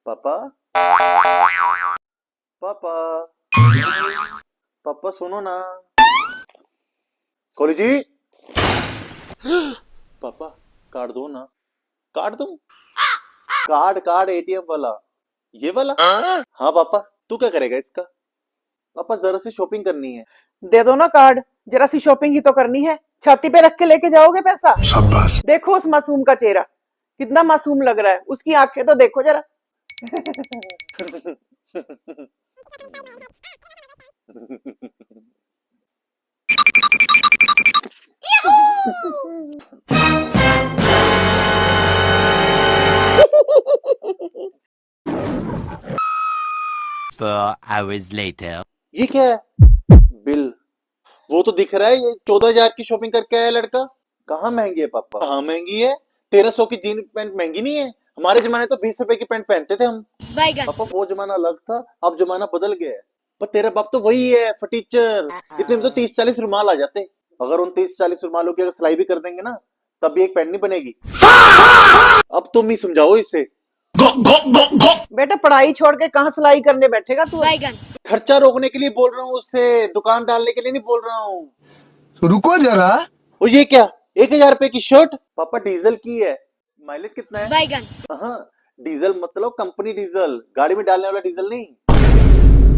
पापा, पापा, पापा सुनो ना। कोली जी, पापा कार्ड दो ना। कार्ड दूं? कार्ड एटीएम वाला, ये वाला। हाँ पापा, तू क्या करेगा इसका? पापा जरा सी शॉपिंग करनी है। दे दो ना कार्ड, जरा सी शॉपिंग ही तो करनी है। छाती पे रख के लेके जाओगे पैसा? शाबाश। देखो उस मासूम का चेहरा, कितना मासूम लग रहा है। उसकी आंखें तो देखो जरा। Four hours later. ये क्या है? बिल। वो तो दिख रहा है ये 14,000 की शॉपिंग करके आया लड़का। कहाँ महंगी है पापा? कहाँ महंगी है? 1300 की जीन पैंट महंगी नहीं है? हमारे जमाने तो 20 रुपए की पैंट पहनते थे हम। पापा वो जमाना अलग था, अब जमाना बदल गया है। पर तेरा बाप तो वही है फटीचर। इतने में तो 30-40 रुमाल आ जाते। अगर उन 30-40 रुमालों की अगर सिलाई भी कर देंगे ना, तब भी एक पैंट नहीं बनेगी। अब तुम ही समझाओ इसे। बेटा पढ़ाई छोड़ के कहाँ सिलाई करने बैठेगा तू? खर्चा रोकने के लिए बोल रहा हूँ उससे, दुकान डालने के लिए नहीं बोल रहा हूँ। तो रुको जरा। वो ये क्या, 1,000 रुपए की शर्ट? पापा डीजल की है, माइलेज कितना है? हाँ, डीजल मतलब कंपनी डीजल, गाड़ी में डालने वाला डीजल नहीं।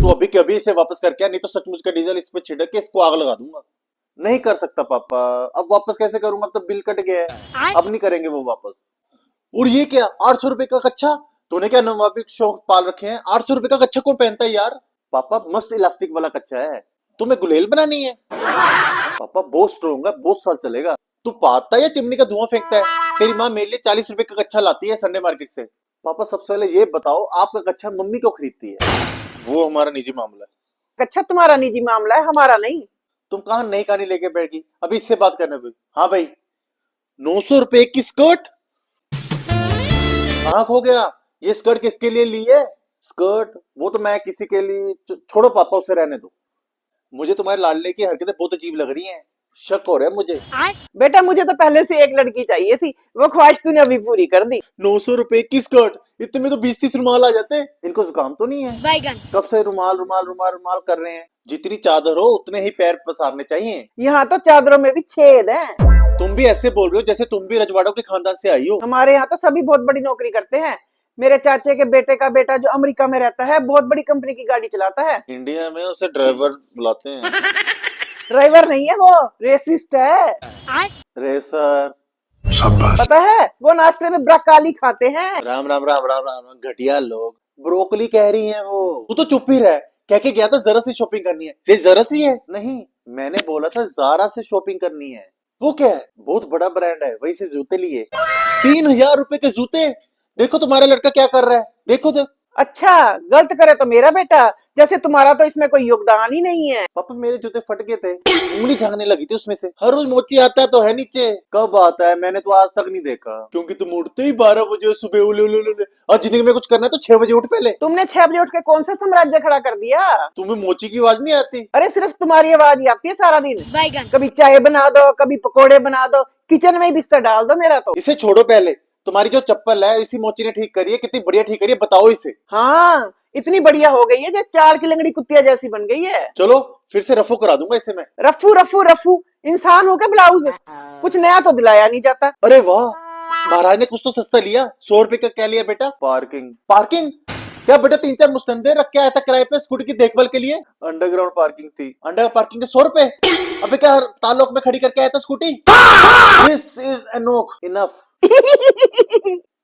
तो अभी के अभी इसे वापस करके आ, नहीं तो सचमुच का डीजल इस पे छिड़क के इसको आग लगा दूंगा। नहीं कर सकता पापा, अब वापस कैसे करूंगा? अब तो बिल कट गया है, अब नहीं करेंगे वो वापस। और ये क्या, 800 रुपए का कच्छा? तूने क्या नवाबिक शौक पाल रखे हैं? 800 रुपए का कच्छा कौन पहनता है यार? पापा मस्त इलास्टिक वाला कच्छा है, तुम्हें गुलेल बनानी है? पापा बहुत स्ट्रॉन्ग है, बहुत साल चलेगा। तू पाता है या चिमनी का धुआं फेंकता है? तेरी माँ मेरे लिए 40 रुपए का कच्छा लाती है संडे मार्केट से। पापा सबसे पहले ये बताओ, आपका कच्छा मम्मी क्यों खरीदती है? वो हमारा निजी मामला है। अच्छा तुम्हारा निजी मामला है, हमारा नहीं। तुम कहाँ नई कहानी लेके बैठ गई? अभी इससे बात करने पे। हाँ भाई, 900 रुपए की स्कर्ट? कहाँ खो गया? ये स्कर्ट किसके लिए ली है? स्कर्ट वो तो मैं किसी के लिए छोड़ो पापा, उसे रहने दो। मुझे तुम्हारे लाडले की हरकतें बहुत अजीब लग रही हैं, शक हो रहा है मुझे। बेटा मुझे तो पहले से एक लड़की चाहिए थी, वो ख्वाहिश तूने अभी पूरी कर दी। 900 रुपए की स्कर्ट, इतने में तो 20-30 रुमाल आ जाते। इनको जुकाम तो नहीं है? कब से रुमाल रुमाल रुमाल रुमाल कर रहे हैं? जितनी चादर हो उतने ही पैर पसारने चाहिए। यहाँ तो चादरों में भी छेद है। तुम भी ऐसे बोल रहे हो जैसे तुम भी रजवाड़ों के खानदान से आई हो। हमारे यहाँ तो सभी बहुत बड़ी नौकरी करते हैं। मेरे चाचे के बेटे का बेटा जो अमेरिका में रहता है, बहुत बड़ी कंपनी की गाड़ी चलाता है। इंडिया में उसे ड्राइवर बुलाते हैं। ड्राइवर नहीं है, वो रेसिस्ट है। रेसर। पता है वो नाश्ते में ब्रोकोली खाते हैं। राम राम राम राम राम, घटिया लोग। ब्रोकली कह रही हैं वो। तू तो चुप ही रह, कह के गया था जरा सी शॉपिंग करनी है। ये जरा सी है? नहीं, मैंने बोला था जारा से शॉपिंग करनी है। वो क्या है? बहुत बड़ा ब्रांड है, वही से जूते लिए। 3,000 रुपए के जूते? देखो तुम्हारा लड़का क्या कर रहा है, देखो तो। अच्छा गलत करे तो मेरा बेटा, जैसे तुम्हारा तो इसमें कोई योगदान ही नहीं है। पापा मेरे जूते फट गए थे, उंगली झांकने लगी थी उसमें से। हर रोज मोची आता तो है नीचे, कब आता है मैंने तो आज तक नहीं देखा। क्योंकि तुम उठते ही 12 बजे सुबह, उले उले उले। और जिंदगी में कुछ करना है तो 6 बजे उठ पहले। तुमने 6 बजे उठ के कौन सा साम्राज्य खड़ा कर दिया? तुम्हें मोची की आवाज नहीं आती? अरे सिर्फ तुम्हारी आवाज ही आती है सारा दिन। कभी चाय बना दो, कभी पकोड़े बना दो, किचन में ही बिस्तर डाल दो मेरा तो। इसे छोड़ो पहले, तुम्हारी जो चप्पल है इसी मोची ने ठीक करी है, कितनी बढ़िया ठीक करी है बताओ इसे। हाँ इतनी बढ़िया हो गई है जो 4 की लंगड़ी कुत्तिया जैसी बन गई है। चलो फिर से रफू करा दूंगा इसे मैं। रफू रफू रफू, इंसान हो क्या ब्लाउज? कुछ नया तो दिलाया नहीं जाता। अरे वाह, महाराज ने कुछ तो सस्ता लिया। 100 रुपए का क्या लिया बेटा? पार्किंग। पार्किंग क्या बेटा? 3-4 मुस्तंदे रख के आया था किराए पे स्कूटी की देखभाल के लिए। अंडरग्राउंड पार्किंग थी, अंडर पार्किंग के 100 रुपए। अबे क्या ताल्लुक में खड़ी करके आया था scooty? This is Enoch enough.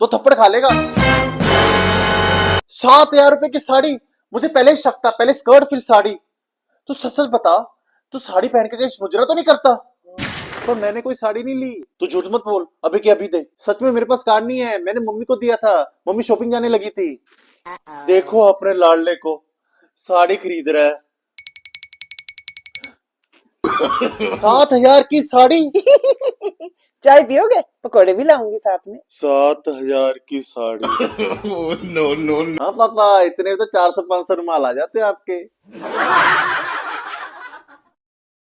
तो थप्पड़ खा लेगा। 7,000 रुपए की साड़ी? मुझे पहले ही शक था, पहले स्कर्ट फिर साड़ी। तू सच सच बता, तू साड़ी पहन के कहीं मुजरा तो नहीं करता? पर मैंने कोई साड़ी नहीं ली। तू झूठ मत बोल, अभी के अभी दे। सच में मेरे पास कार्ड नहीं है, मैंने मम्मी को दिया था, मम्मी शॉपिंग जाने लगी थी। देखो अपने लाडले को, साड़ी खरीद रहा है। 7,000 की साड़ी? चाय पियोगे? पकोड़े भी लाऊंगी साथ में। 7,000 की साड़ी? No no. हाँ पापा, इतने तो 400-500 रुमाल आ जाते आपके।